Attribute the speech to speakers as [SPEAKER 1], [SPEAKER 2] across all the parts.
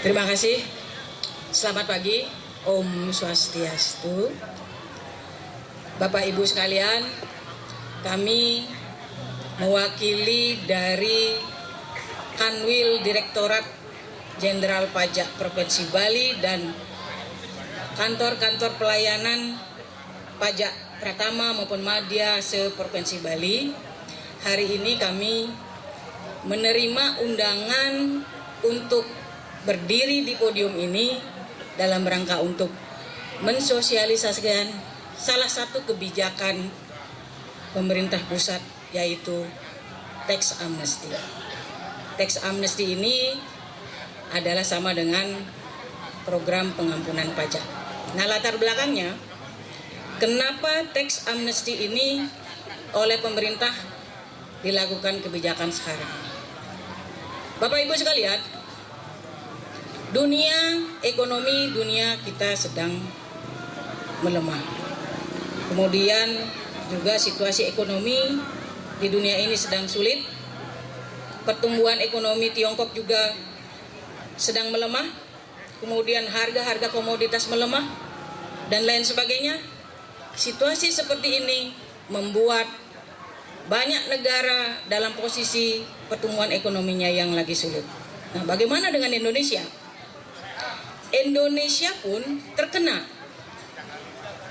[SPEAKER 1] Terima kasih. Selamat pagi. Om Swastiastu. Bapak Ibu sekalian, kami mewakili dari Kanwil Direktorat Jenderal Pajak Provinsi Bali dan kantor-kantor pelayanan pajak Pratama maupun Madya se-Provinsi Bali. Hari ini kami menerima undangan untuk berdiri di podium ini dalam rangka untuk mensosialisasikan salah satu kebijakan pemerintah pusat, yaitu tax amnesty. Tax amnesty ini adalah sama dengan program pengampunan pajak. Nah, latar belakangnya, kenapa tax amnesty ini oleh pemerintah dilakukan kebijakan sekarang? Bapak Ibu sekalian, ekonomi dunia kita sedang melemah. Kemudian juga situasi ekonomi di dunia ini sedang sulit. Pertumbuhan ekonomi Tiongkok juga sedang melemah. Kemudian harga-harga komoditas melemah dan lain sebagainya. Situasi seperti ini membuat banyak negara dalam posisi pertumbuhan ekonominya yang lagi sulit. Nah, bagaimana dengan Indonesia? Indonesia pun terkena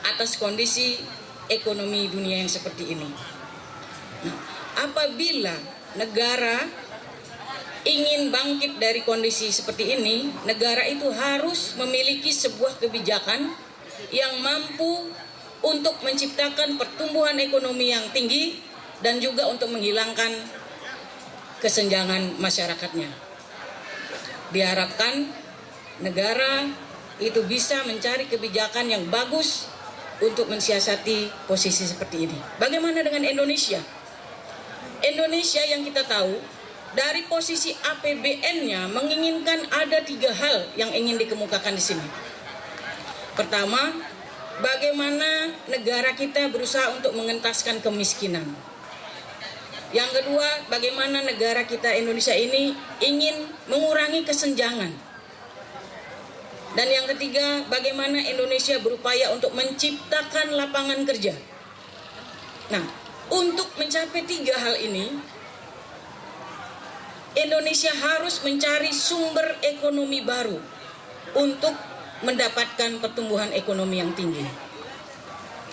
[SPEAKER 1] atas kondisi ekonomi dunia yang seperti ini. Nah, apabila negara ingin bangkit dari kondisi seperti ini, negara itu harus memiliki sebuah kebijakan yang mampu untuk menciptakan pertumbuhan ekonomi yang tinggi dan juga untuk menghilangkan kesenjangan masyarakatnya. Diharapkan negara itu bisa mencari kebijakan yang bagus untuk mensiasati posisi seperti ini. Bagaimana dengan Indonesia? Indonesia yang kita tahu dari posisi APBN-nya menginginkan ada 3 hal yang ingin dikemukakan di sini. Pertama, bagaimana negara kita berusaha untuk mengentaskan kemiskinan. Yang kedua, bagaimana negara kita Indonesia ini ingin mengurangi kesenjangan. Dan yang ketiga, bagaimana Indonesia berupaya untuk menciptakan lapangan kerja. Nah, untuk mencapai 3 hal ini, Indonesia harus mencari sumber ekonomi baru untuk mendapatkan pertumbuhan ekonomi yang tinggi.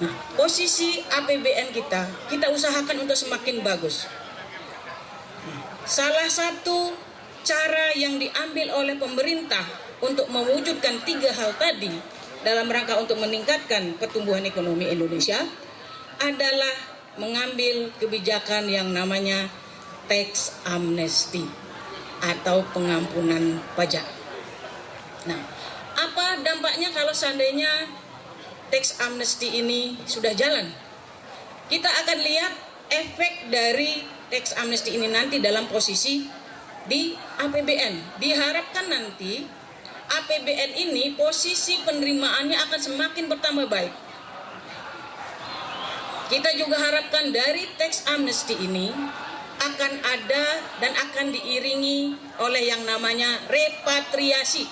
[SPEAKER 1] Nah, posisi APBN kita usahakan untuk semakin bagus. Salah satu cara yang diambil oleh pemerintah untuk mewujudkan 3 hal tadi dalam rangka untuk meningkatkan pertumbuhan ekonomi Indonesia adalah mengambil kebijakan yang namanya tax amnesty atau pengampunan pajak. Nah, apa dampaknya kalau seandainya tax amnesty ini sudah jalan? Kita akan lihat efek dari tax amnesty ini nanti dalam posisi di APBN. Diharapkan nanti APBN ini posisi penerimaannya akan semakin bertambah baik. Kita juga harapkan dari tax amnesty ini akan ada dan akan diiringi oleh yang namanya repatriasi.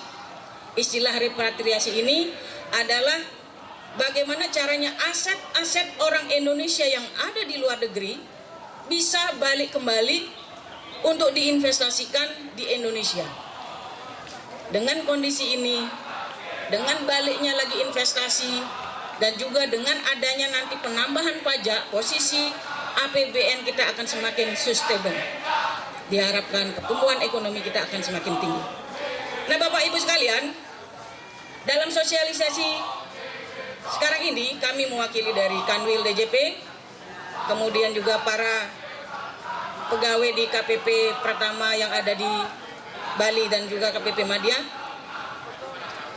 [SPEAKER 1] Istilah repatriasi ini adalah bagaimana caranya aset-aset orang Indonesia yang ada di luar negeri bisa balik kembali untuk diinvestasikan di Indonesia. Dengan kondisi ini, dengan baliknya lagi investasi, dan juga dengan adanya nanti penambahan pajak, posisi APBN kita akan semakin sustainable. Diharapkan pertumbuhan ekonomi kita akan semakin tinggi. Nah, Bapak Ibu sekalian, dalam sosialisasi sekarang ini kami mewakili dari Kanwil DJP, kemudian juga para pegawai di KPP Pratama yang ada di Bali dan juga KPP Madya.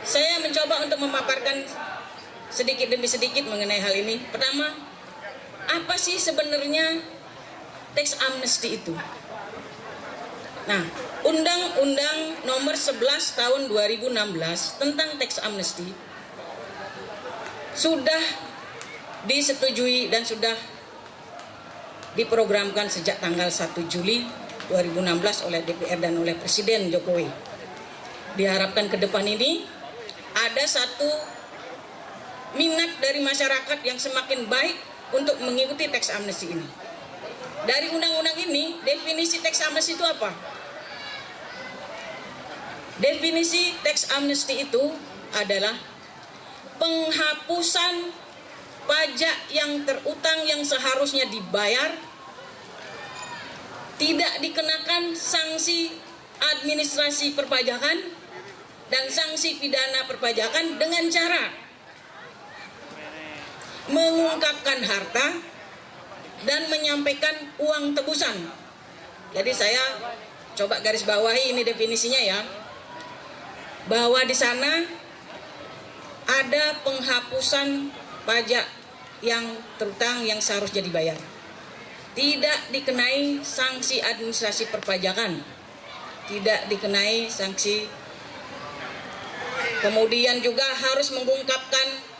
[SPEAKER 1] Saya mencoba untuk memaparkan sedikit demi sedikit mengenai hal ini. Pertama, apa sih sebenarnya tax amnesty itu? Nah, Undang-Undang Nomor 11 Tahun 2016 tentang tax amnesty sudah disetujui dan sudah diprogramkan sejak tanggal 1 Juli 2016 oleh DPR dan oleh Presiden Jokowi. diharapkan ke depan ini ada satu minat dari masyarakat yang semakin baik untuk mengikuti teks amnesti ini. Dari undang-undang ini, definisi teks amnesti itu apa? Definisi teks amnesti itu adalah penghapusan pajak yang terutang yang seharusnya dibayar, tidak dikenakan sanksi administrasi perpajakan dan sanksi pidana perpajakan dengan cara mengungkapkan harta dan menyampaikan uang tebusan. Jadi saya coba garis bawahi ini definisinya ya, bahwa di sana ada penghapusan pajak yang terutang yang seharusnya dibayar, tidak dikenai sanksi administrasi perpajakan, tidak dikenai sanksi, kemudian juga harus mengungkapkan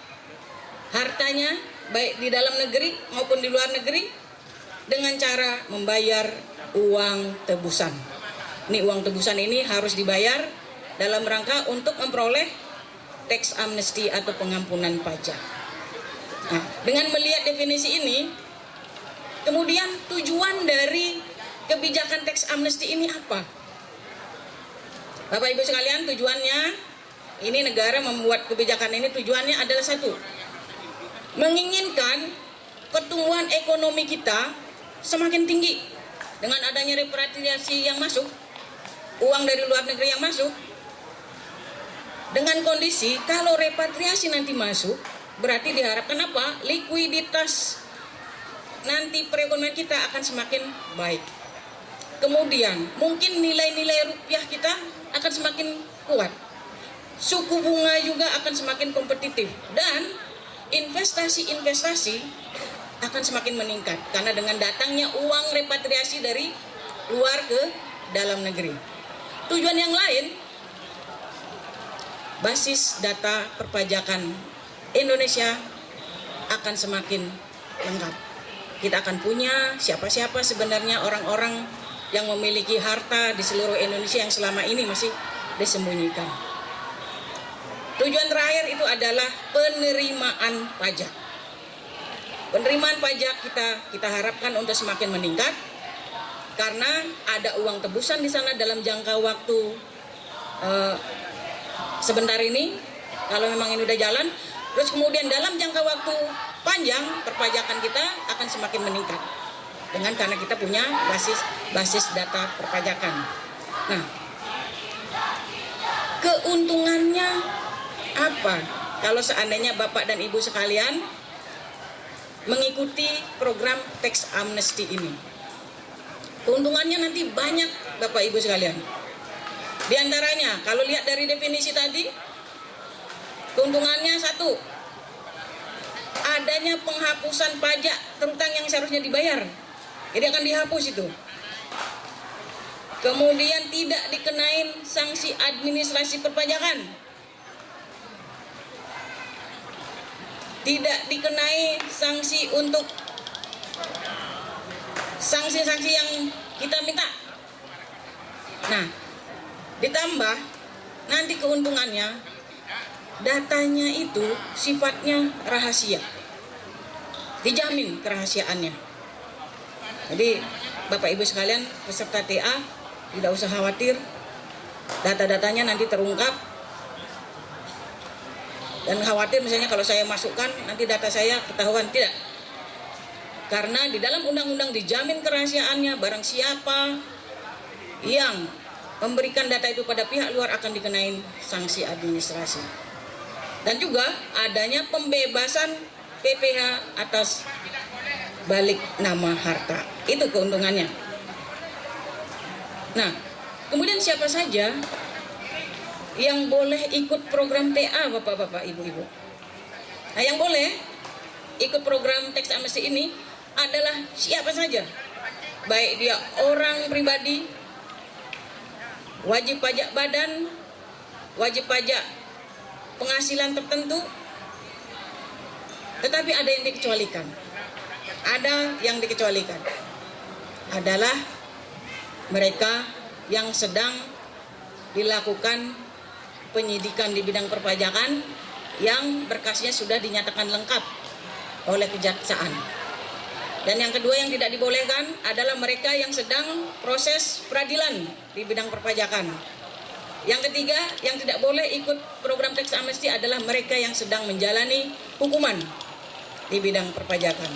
[SPEAKER 1] hartanya baik di dalam negeri maupun di luar negeri dengan cara membayar uang tebusan. Ini uang tebusan ini harus dibayar dalam rangka untuk memperoleh teks amnesti atau pengampunan pajak. Nah, dengan melihat definisi ini, kemudian tujuan dari kebijakan teks amnesti ini apa? Bapak Ibu sekalian, tujuannya ini negara membuat kebijakan ini tujuannya adalah satu, menginginkan pertumbuhan ekonomi kita semakin tinggi dengan adanya repatriasi yang masuk, uang dari luar negeri yang masuk. Dengan kondisi kalau repatriasi nanti masuk, berarti diharapkan apa? Likuiditas nanti perekonomian kita akan semakin baik. Kemudian mungkin nilai-nilai rupiah kita akan semakin kuat. Suku bunga juga akan semakin kompetitif dan investasi-investasi akan semakin meningkat karena dengan datangnya uang repatriasi dari luar ke dalam negeri. Tujuan yang lain, basis data perpajakan Indonesia akan semakin lengkap. Kita akan punya siapa-siapa sebenarnya orang-orang yang memiliki harta di seluruh Indonesia yang selama ini masih disembunyikan. Tujuan terakhir itu adalah penerimaan pajak. Penerimaan pajak kita harapkan untuk semakin meningkat karena ada uang tebusan di sana dalam jangka waktu sebentar ini, kalau memang ini udah jalan, terus kemudian dalam jangka waktu panjang perpajakan kita akan semakin meningkat karena kita punya basis data perpajakan. Nah, keuntungannya apa kalau seandainya Bapak dan Ibu sekalian mengikuti program teks amnesti ini? Keuntungannya nanti banyak Bapak Ibu sekalian. Di antaranya kalau lihat dari definisi tadi, keuntungannya satu, adanya penghapusan pajak terutang yang seharusnya dibayar. Jadi akan dihapus itu. Kemudian tidak dikenain sanksi administrasi perpajakan. Tidak dikenai sanksi untuk sanksi-sanksi yang kita minta. Nah, ditambah nanti keuntungannya, datanya itu sifatnya rahasia, dijamin kerahasiaannya. Jadi Bapak Ibu sekalian peserta TA tidak usah khawatir, data-datanya nanti terungkap. Dan khawatir misalnya kalau saya masukkan nanti data saya ketahuan, tidak. Karena di dalam undang-undang dijamin kerahasiaannya, barang siapa yang memberikan data itu pada pihak luar akan dikenai sanksi administrasi. Dan juga adanya pembebasan PPh atas balik nama harta. Itu keuntungannya. Nah, kemudian siapa saja yang boleh ikut program TA, Bapak-bapak, Ibu-ibu? Nah, yang boleh ikut program teks amnesti ini adalah siapa saja. Baik dia orang pribadi, wajib pajak badan, wajib pajak penghasilan tertentu, tetapi ada yang dikecualikan. Ada yang dikecualikan adalah mereka yang sedang dilakukan penyidikan di bidang perpajakan yang berkasnya sudah dinyatakan lengkap oleh kejaksaan. Dan yang kedua yang tidak dibolehkan adalah mereka yang sedang proses peradilan di bidang perpajakan. Yang ketiga yang tidak boleh ikut program teks amnesti adalah mereka yang sedang menjalani hukuman di bidang perpajakan.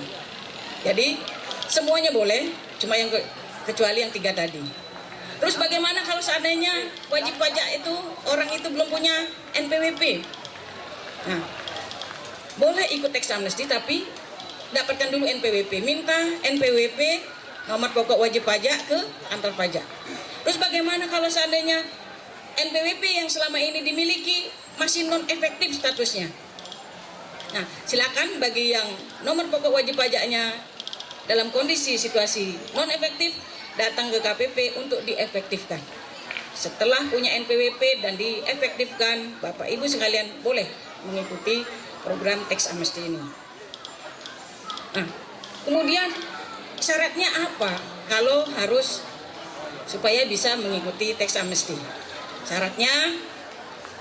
[SPEAKER 1] Jadi semuanya boleh, cuma yang kecuali yang tiga tadi. Terus bagaimana kalau seandainya wajib pajak itu orang itu belum punya NPWP? Nah, boleh ikut teks amnesti tapi dapatkan dulu NPWP, minta NPWP nomor pokok wajib pajak ke kantor pajak. Terus bagaimana kalau seandainya NPWP yang selama ini dimiliki masih non efektif statusnya? Nah, silakan bagi yang nomor pokok wajib pajaknya dalam kondisi situasi non efektif datang ke KPP untuk diefektifkan. Setelah punya NPWP dan diefektifkan, Bapak Ibu sekalian boleh mengikuti program teks amnesti ini. Nah, kemudian syaratnya apa kalau harus supaya bisa mengikuti teks amnesti? Syaratnya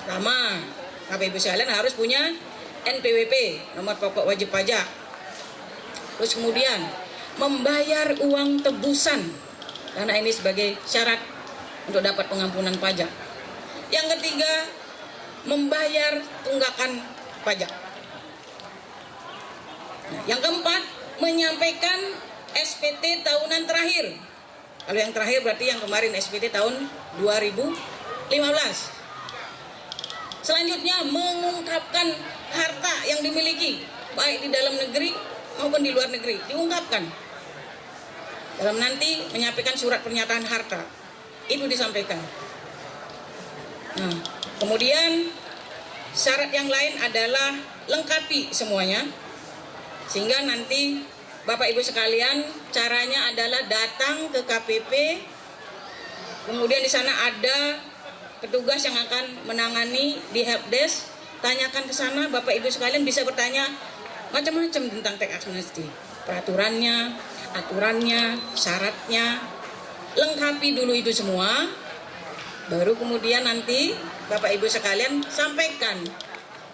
[SPEAKER 1] pertama, Bapak Ibu sekalian harus punya NPWP, nomor pokok wajib pajak. Terus kemudian membayar uang tebusan, karena ini sebagai syarat untuk dapat pengampunan pajak. Yang ketiga, membayar tunggakan pajak. Nah, yang keempat, menyampaikan SPT tahunan terakhir. Kalau yang terakhir berarti yang kemarin SPT tahun 2015. Selanjutnya, mengungkapkan harta yang dimiliki, baik di dalam negeri maupun di luar negeri, diungkapkan. Dalam nanti menyampaikan surat pernyataan harta, itu disampaikan. Nah, kemudian syarat yang lain adalah lengkapi semuanya, sehingga nanti Bapak Ibu sekalian caranya adalah datang ke KPP, kemudian di sana ada petugas yang akan menangani di helpdesk, tanyakan ke sana, Bapak Ibu sekalian bisa bertanya macam-macam tentang teks amnesti, peraturannya, aturannya, syaratnya, lengkapi dulu itu semua, baru kemudian nanti Bapak Ibu sekalian sampaikan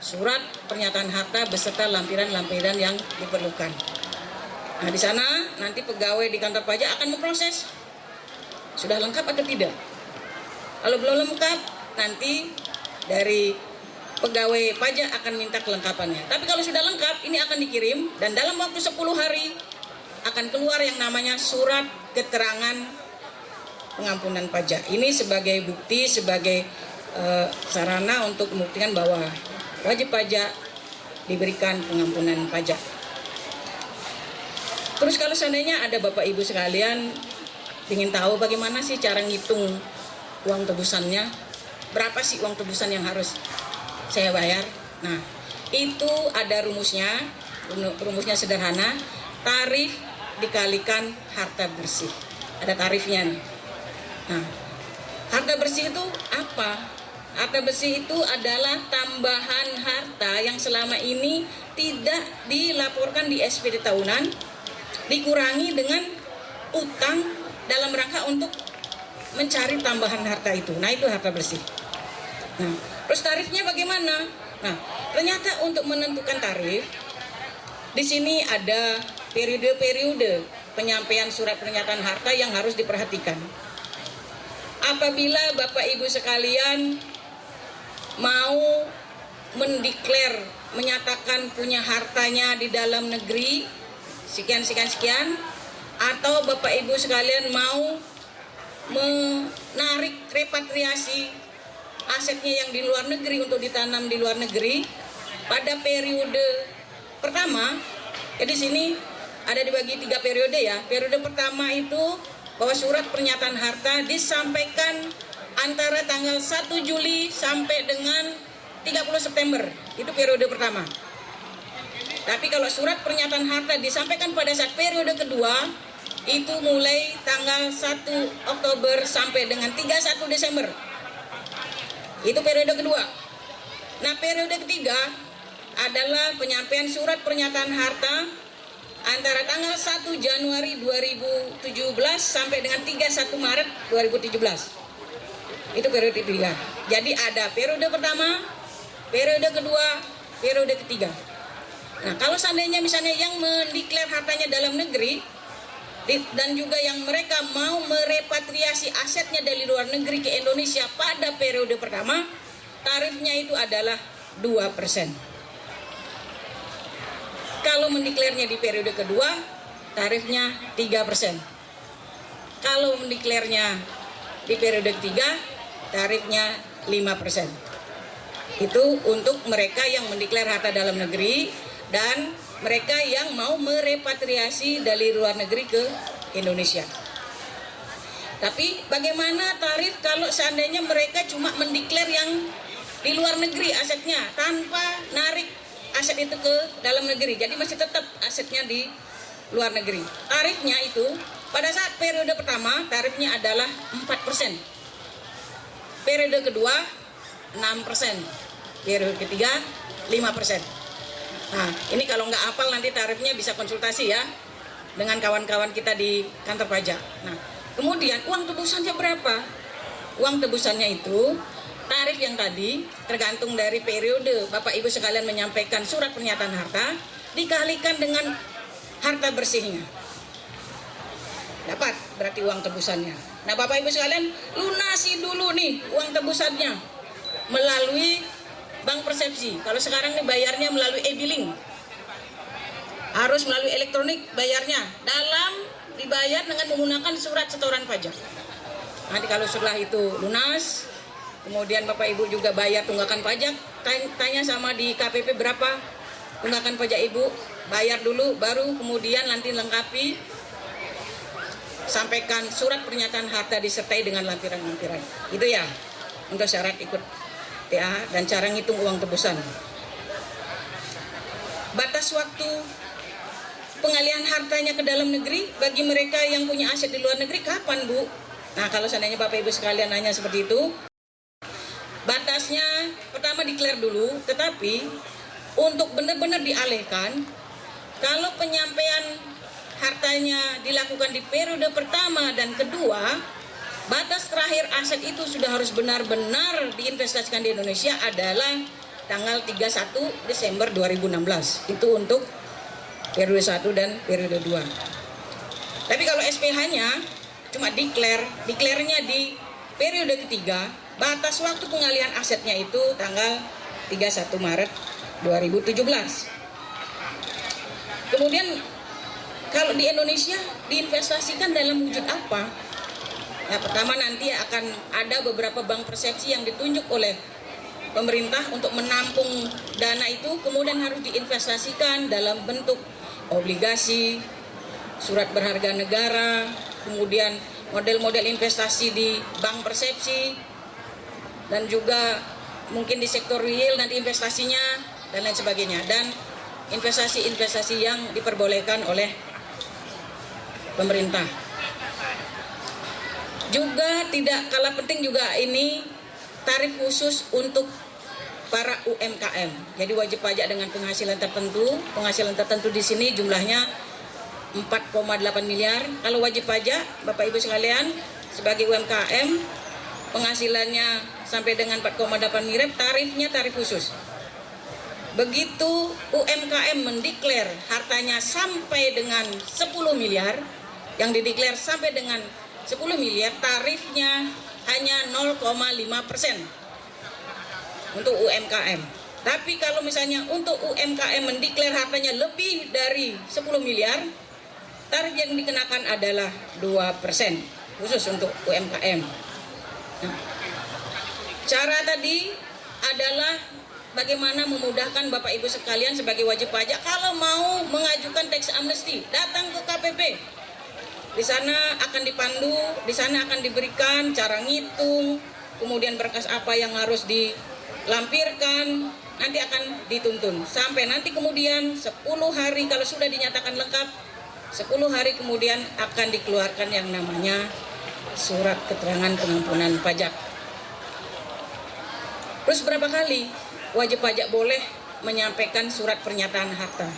[SPEAKER 1] surat pernyataan harta beserta lampiran-lampiran yang diperlukan. Nah, di sana nanti pegawai di kantor pajak akan memproses sudah lengkap atau tidak. Kalau belum lengkap, nanti dari pegawai pajak akan minta kelengkapannya. Tapi kalau sudah lengkap, ini akan dikirim dan dalam waktu 10 hari akan keluar yang namanya surat keterangan pengampunan pajak. Ini sebagai bukti, sebagai sarana untuk membuktikan bahwa wajib pajak diberikan pengampunan pajak. Terus kalau seandainya ada Bapak Ibu sekalian ingin tahu bagaimana sih cara ngitung uang tebusannya, berapa sih uang tebusan yang harus saya bayar? Nah, itu ada rumusnya. Rumusnya sederhana, tarif dikalikan harta bersih. Ada tarifnya nih. Nah, harta bersih itu apa? Harta bersih itu adalah tambahan harta yang selama ini tidak dilaporkan di SPT tahunan, dikurangi dengan utang dalam rangka untuk mencari tambahan harta itu. Nah, itu harta bersih. Nah, terus tarifnya bagaimana? Nah, ternyata untuk menentukan tarif, di sini ada periode-periode penyampaian surat pernyataan harta yang harus diperhatikan. Apabila Bapak Ibu sekalian mau mendeklar, menyatakan punya hartanya di dalam negeri, sekian, atau Bapak Ibu sekalian mau menarik repatriasi asetnya yang di luar negeri untuk ditanam di luar negeri pada periode pertama, ya di sini ada dibagi 3 periode ya. Periode pertama itu bahwa surat pernyataan harta disampaikan antara tanggal 1 Juli sampai dengan 30 September. Itu periode pertama. Tapi kalau surat pernyataan harta disampaikan pada saat periode kedua, itu mulai tanggal 1 Oktober sampai dengan 31 Desember. Itu periode kedua. Nah, periode ketiga adalah penyampaian surat pernyataan harta antara tanggal 1 Januari 2017 sampai dengan 31 Maret 2017. Itu periode ketiga. Jadi ada periode pertama, periode kedua, periode ketiga. Nah, kalau seandainya misalnya yang mendeklar hartanya dalam negeri dan juga yang mereka mau merepatriasi asetnya dari luar negeri ke Indonesia pada periode pertama, tarifnya itu adalah 2%. Kalau mendeklarnya di periode kedua, tarifnya 3%. Kalau mendeklarnya di periode ketiga, tarifnya 5%. Itu untuk mereka yang mendeklar harta dalam negeri dan mereka yang mau merepatriasi dari luar negeri ke Indonesia. Tapi bagaimana tarif kalau seandainya mereka cuma mendeklar yang di luar negeri asetnya tanpa narik aset itu ke dalam negeri? Jadi masih tetap asetnya di luar negeri. Tarifnya itu pada saat periode pertama tarifnya adalah 4%. Periode kedua 6%. Periode ketiga 5%. Nah, ini kalau nggak hafal nanti tarifnya bisa konsultasi ya dengan kawan-kawan kita di kantor pajak. Nah, kemudian uang tebusannya berapa? Uang tebusannya itu tarif yang tadi tergantung dari periode Bapak Ibu sekalian menyampaikan surat pernyataan harta dikalikan dengan harta bersihnya. Dapat berarti uang tebusannya. Nah, Bapak Ibu sekalian lunasi dulu nih uang tebusannya melalui bank persepsi. Kalau sekarang nih bayarnya melalui e-billing. Harus melalui elektronik bayarnya. Dalam dibayar dengan menggunakan surat setoran pajak. Nanti kalau setelah itu lunas, kemudian Bapak Ibu juga bayar tunggakan pajak, tanya sama di KPP berapa tunggakan pajak Ibu, bayar dulu, baru kemudian nanti lengkapi, sampaikan surat pernyataan harta disertai dengan lampiran-lampiran. Itu ya, untuk syarat ikut TA dan cara ngitung uang tebusan. Batas waktu pengalihan hartanya ke dalam negeri bagi mereka yang punya aset di luar negeri kapan, Bu? Nah, kalau seandainya Bapak Ibu sekalian nanya seperti itu, batasnya pertama declare dulu, tetapi untuk benar-benar dialihkan, kalau penyampaian hartanya dilakukan di periode pertama dan kedua, batas terakhir aset itu sudah harus benar-benar diinvestasikan di Indonesia adalah tanggal 31 Desember 2016. Itu untuk periode 1 dan periode 2. Tapi kalau SPH-nya cuma declare-nya di periode ketiga, batas waktu pengalihan asetnya itu tanggal 31 Maret 2017. Kemudian kalau di Indonesia diinvestasikan dalam wujud apa? Nah, pertama nanti akan ada beberapa bank persepsi yang ditunjuk oleh pemerintah untuk menampung dana itu, kemudian harus diinvestasikan dalam bentuk obligasi, surat berharga negara, kemudian model-model investasi di bank persepsi, dan juga mungkin di sektor real nanti investasinya, dan lain sebagainya. Dan investasi-investasi yang diperbolehkan oleh pemerintah. Juga tidak kalah penting juga ini tarif khusus untuk para UMKM. Jadi wajib pajak dengan penghasilan tertentu. Penghasilan tertentu di sini jumlahnya 4,8 miliar. Kalau wajib pajak, Bapak Ibu sekalian, sebagai UMKM, penghasilannya sampai dengan 4,8 miliar, tarifnya tarif khusus. Begitu UMKM mendeklar hartanya sampai dengan 10 miliar, yang dideklar sampai dengan 10 miliar, tarifnya hanya 0,5% untuk UMKM. Tapi kalau misalnya untuk UMKM mendeklar hartanya lebih dari 10 miliar, tarif yang dikenakan adalah 2%, khusus untuk UMKM. Nah, cara tadi adalah bagaimana memudahkan Bapak Ibu sekalian sebagai wajib pajak kalau mau mengajukan tax amnesty, datang ke KPP. Di sana akan dipandu, di sana akan diberikan cara ngitung, kemudian berkas apa yang harus dilampirkan, nanti akan dituntun. Sampai nanti kemudian 10 hari kalau sudah dinyatakan lengkap, 10 hari kemudian akan dikeluarkan yang namanya surat keterangan pengampunan pajak. Terus berapa kali wajib pajak boleh menyampaikan surat pernyataan harta?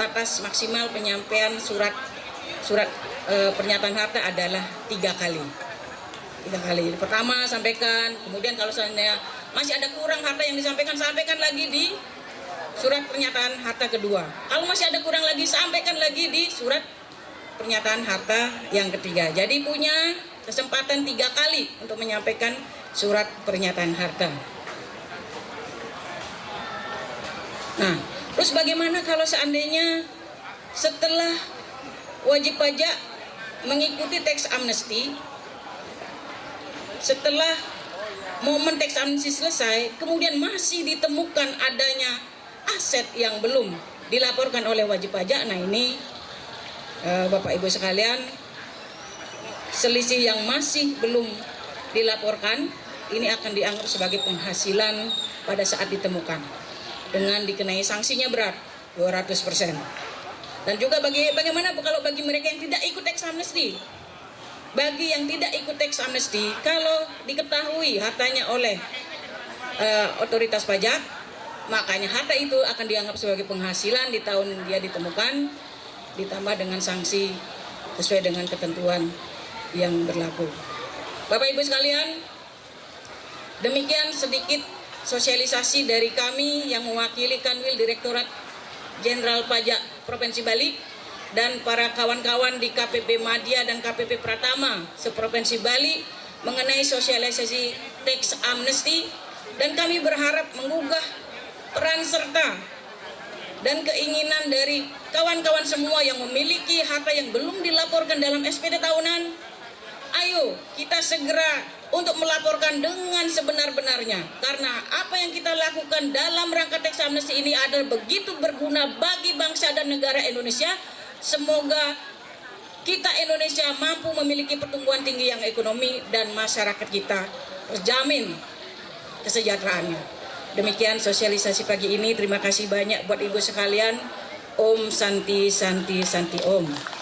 [SPEAKER 1] Batas maksimal penyampaian surat pernyataan harta adalah 3 kali. 3 kali. Pertama sampaikan, kemudian kalau seandainya masih ada kurang harta yang disampaikan, sampaikan lagi di surat pernyataan harta kedua. Kalau masih ada kurang lagi, sampaikan lagi di surat pernyataan harta yang ketiga. Jadi punya kesempatan 3 kali untuk menyampaikan surat pernyataan harta. Nah, terus bagaimana kalau seandainya setelah wajib pajak mengikuti tax amnesty, setelah momen tax amnesty selesai, kemudian masih ditemukan adanya aset yang belum dilaporkan oleh wajib pajak. Nah ini Bapak Ibu sekalian, selisih yang masih belum dilaporkan ini akan dianggap sebagai penghasilan pada saat ditemukan dengan dikenai sanksinya berat 200%. Dan juga bagaimana kalau bagi mereka yang tidak ikut tax amnesty? Bagi yang tidak ikut tax amnesty, kalau diketahui hartanya oleh otoritas pajak, makanya harta itu akan dianggap sebagai penghasilan di tahun dia ditemukan, ditambah dengan sanksi sesuai dengan ketentuan yang berlaku. Bapak Ibu sekalian, demikian sedikit sosialisasi dari kami yang mewakili Kanwil Direktorat Jenderal Pajak Provinsi Bali dan para kawan-kawan di KPP Madya dan KPP Pratama seprovinsi Bali mengenai sosialisasi tax amnesty, dan kami berharap menggugah peran serta dan keinginan dari kawan-kawan semua yang memiliki harta yang belum dilaporkan dalam SPD tahunan. Ayo kita segera untuk melaporkan dengan sebenar-benarnya, karena apa yang kita lakukan dalam rangka tax amnesty ini adalah begitu berguna bagi bangsa dan negara Indonesia. Semoga kita Indonesia mampu memiliki pertumbuhan tinggi yang ekonomi dan masyarakat kita terjamin kesejahteraannya. Demikian sosialisasi pagi ini. Terima kasih banyak buat Ibu sekalian. Om Santi Santi Santi Om.